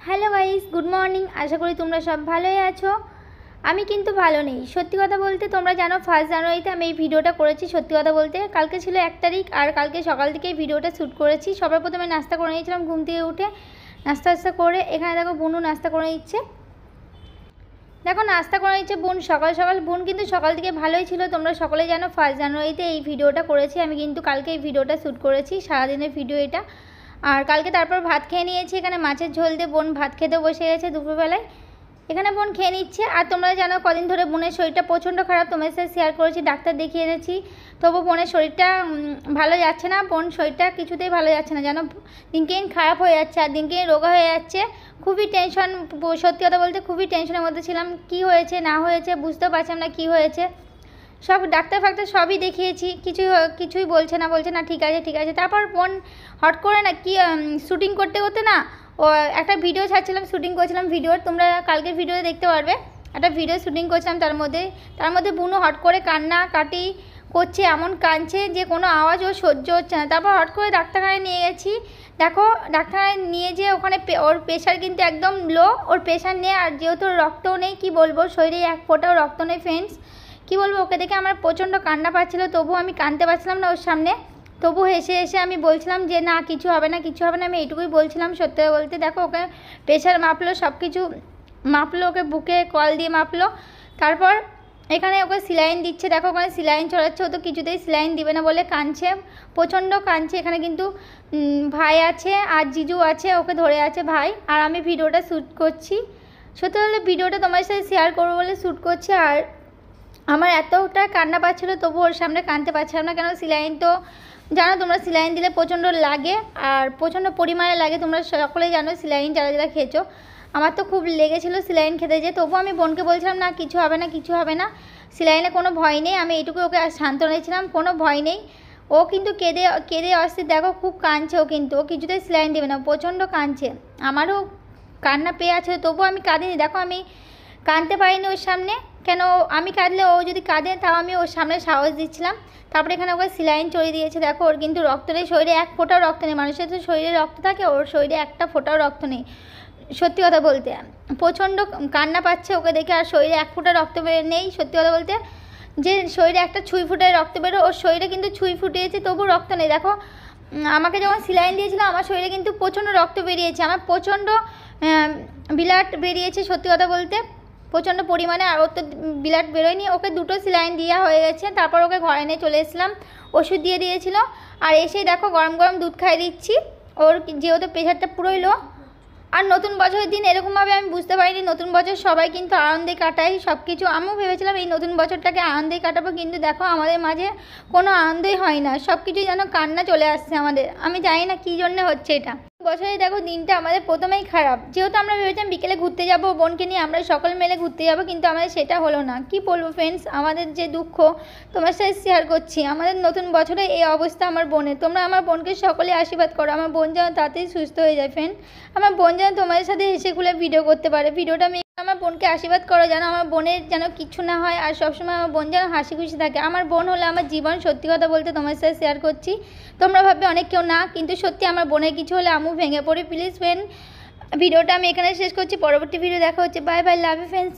Hello guys, good morning. আশা করি তোমরা সব ভালোই আছো। আমি কিন্তু ভালো নেই, সত্যি কথা বলতে। তোমরা জানো 1 জানুয়ারিতে আমি এই ভিডিওটা করেছি। সত্যি কথা বলতে কালকে ছিল 1 তারিখ, আর কালকে সকাল থেকেই ভিডিওটা শ্যুট করেছি। সবার প্রথমে নাস্তা করে নিয়েছিলাম, ঘুম থেকে উঠে নাস্তা করে। এখানে দেখো বুনু নাস্তা করে নিচ্ছে, দেখো নাস্তা করে নিচ্ছে বোন সকাল সকাল। বোন কিন্তু সকাল থেকে ভালোই ছিল। তোমরা সকলে জানো 1 জানুয়ারিতে এই ভিডিওটা করেছি আমি, কিন্তু কালকে এই ভিডিওটা শ্যুট করেছি, সারাদিনের ভিডিও এটা। আর কালকে তারপর ভাত খেয়ে নিয়েছি। এখানে মাছের ঝোল দিয়ে বোন ভাত খেতে বসে গেছে দুপুরবেলায়। এখানে বোন খেয়ে নিচ্ছে। আর তোমরা জানো কদিন ধরে বোনের শরীরটা প্রচণ্ড খারাপ, তোমাদের সাথে শেয়ার করেছি, ডাক্তার দেখিয়ে এনেছি। তবু বোনের শরীরটা ভালো যাচ্ছে না। বোন শরীরটা কিছুতেই ভালো যাচ্ছে না, জানো দিনকে দিন খারাপ হয়ে যাচ্ছে, আর দিনকে দিন রোগা হয়ে যাচ্ছে। খুবই টেনশন, সত্যি কথা বলতে খুবই টেনশনের মধ্যে ছিলাম। কি হয়েছে না হয়েছে বুঝতেও পারছিলাম না কি হয়েছে। সব ডাক্তার ফাক্তার সবই দেখিয়েছি, কিছুই বলছে না ঠিক আছে। তারপর বোন হট করে না কি শ্যুটিং করতে করতে না, ও একটা ভিডিও ছাড়ছিলাম, শ্যুটিং করছিলাম ভিডিও, তোমরা কালকের ভিডিওতে দেখতে পারবে। একটা ভিডিও শ্যুটিং করছিলাম, তার মধ্যে বুনু হট করে কান্নাকাটি করছে, এমন কাঁদছে যে কোনো আওয়াজ ও সহ্য হচ্ছে না। তারপর হট করে ডাক্তারখানায় নিয়ে গেছি। দেখো ডাক্তারখানায় নিয়ে যেয়ে ওখানে ওর প্রেশার কিন্তু একদম লো, ওর প্রেশার নেই। আর যেহেতু রক্তও নেই, কি বলবো, শরীরে এক ফোঁটাও রক্ত নেই ফ্রেন্ডস। কি বলবো, ওকে দেখে আমার প্রচণ্ড কান্না পাচ্ছিলো, তবু আমি কাঁদতে পারছিলাম না ওর সামনে। তবু হেসে আমি বলছিলাম যে না কিছু হবে না, আমি এইটুকুই বলছিলাম। সত্যি বলতে দেখো ওকে প্রেশার মাপলো, সব কিছু মাপলো, ওকে বুকে কল দিয়ে মাপলো। তারপর এখানে ওকে সিলাইন দিচ্ছে, দেখো ওখানে সিলাইন চড়াচ্ছে। ও তো কিছুতেই সিলাইন দিবে না বলে কাঁদছে, প্রচণ্ড কাঁদছে। এখানে কিন্তু ভাই আছে আর জিজু আছে, ওকে ধরে আছে ভাই। আর আমি ভিডিওটা শ্যুট করছি, সত্যি বলতে ভিডিওটা তোমার সাথে শেয়ার করবো বলে শ্যুট করছি। আর আমার এতটা কান্না পাচ্ছিলো, তবু ওর সামনে কাঁদতে পারছিলাম না, কেন সিলাইন তো জানো তোমরা, সিলাইন দিলে প্রচণ্ড লাগে আর প্রচণ্ড পরিমাণে লাগে। তোমরা সকলেই জানো সিলাইন যারা খেয়েছো। আমার তো খুব লেগেছিলো সিলাইন খেতে, যে তবু আমি বোনকে বলছিলাম না কিছু হবে না, সিলাইনে কোনো ভয় নেই। আমি এইটুকু ওকে সান্ত্বনা দিয়েছিলাম, কোনো ভয় নেই। ও কিন্তু কেঁদে অস্থির, দেখো খুব কাঁদছে ও, কিন্তু ও কিছুতেই সিলাইন দেবে না, প্রচণ্ড কাঁদছে। আমারও কান্না পেয়ে আছে, তবু আমি কাঁদিনি। দেখো আমি কাঁদতে পারিনি ওর সামনে, কেন আমি কাঁদলে ও যদি কাঁদে তাও আমি ওর সামনে সাহস দিচ্ছিলাম। তারপরে এখানে ওকে সিলাইন চড়িয়ে দিয়েছে। দেখো ওর কিন্তু রক্ত নেই, শরীরে এক ফোঁটাও রক্ত নেই। মানুষের তো শরীরে রক্ত থাকে, ওর শরীরে একটা ফোঁটাও রক্ত নেই। সত্যি কথা বলতে প্রচণ্ড কান্না পাচ্ছে ওকে দেখে, আর শরীরে এক ফোঁটা রক্ত নেই। সত্যি কথা বলতে যে শরীরে একটা ছুঁই ফুটায় রক্ত বেরো, ওর শরীরে কিন্তু ছুঁই ফুটিয়েছে, তবু রক্ত নেই। দেখো আমাকে যখন সিলাইন দিয়েছিল আমার শরীরে কিন্তু প্রচণ্ড রক্ত বেরিয়েছে, আমার প্রচণ্ড ব্লাড বেরিয়েছে, সত্যি কথা বলতে প্রচণ্ড পরিমাণে। আর ওর তো ব্লাড বেরোয়নি, ওকে 2টো সিলাইন দেওয়া হয়ে গেছে। তারপর ওকে ঘরে নিয়ে চলে এসেছিলাম, ওষুধ দিয়ে দিয়েছিল। আর এসেই দেখো গরম গরম দুধ খাইয়ে দিচ্ছি ওর, যেহেতু প্রেশারটা পুরোই লো। আর নতুন বছরের দিন এরকমভাবে আমি বুঝতে পারিনি, নতুন বছর সবাই কিন্তু আনন্দে কাটাই সব কিছু। আমিও ভেবেছিলাম এই নতুন বছরটাকে আনন্দেই কাটাবো, কিন্তু দেখো আমাদের মাঝে কোনো আনন্দই হয় না, সব কিছুই যেন কান্না চলে আসছে আমাদের। আমি জানি না কী জন্য হচ্ছে এটা। বছরে দেখো দিনটা আমাদের প্রথমেই খারাপ, যেহেতু আমরা ভেবেছিলাম বিকেলে ঘুরতে যাব বোনকে নিয়ে, আমরা সকল মিলে ঘুরতে যাব, কিন্তু আমাদের সেটা হলো না। কি বলবো ফ্রেন্ডস, আমাদের যে দুঃখ তোমার সাথে শেয়ার করছি। আমাদের নতুন বছরে এই অবস্থা আমার বোনের। তোমরা আমার বোনকে সকলে আশীর্বাদ করো, আমার বোন যেন তাড়াতাড়ি সুস্থ হয়ে যায় ফ্রেন্ড। আমার বোন যেন তোমাদের সাথে হেসে খুলে ভিডিও করতে পারে। ভিডিওটা আমি আমার বোনকে আশীর্বাদ করো, যেন আমার বোনের যেন কিছু না হয়, আর সবসময় আমার বোন যেন হাসি খুশি থাকে। আমার বোন হলো আমার জীবন, সত্যি কথা বলতে তোমার সাথে শেয়ার করছি। তোমরা ভাববে অনেক কেউ না, কিন্তু সত্যি আমার বোনের কিছু হলে আমিও ভেঙে পড়ি। প্লিজ ফ্রেন্ড ভিডিওটা আমি এখানে শেষ করছি, পরবর্তী ভিডিও দেখা হচ্ছে। Bye bye, love you friends.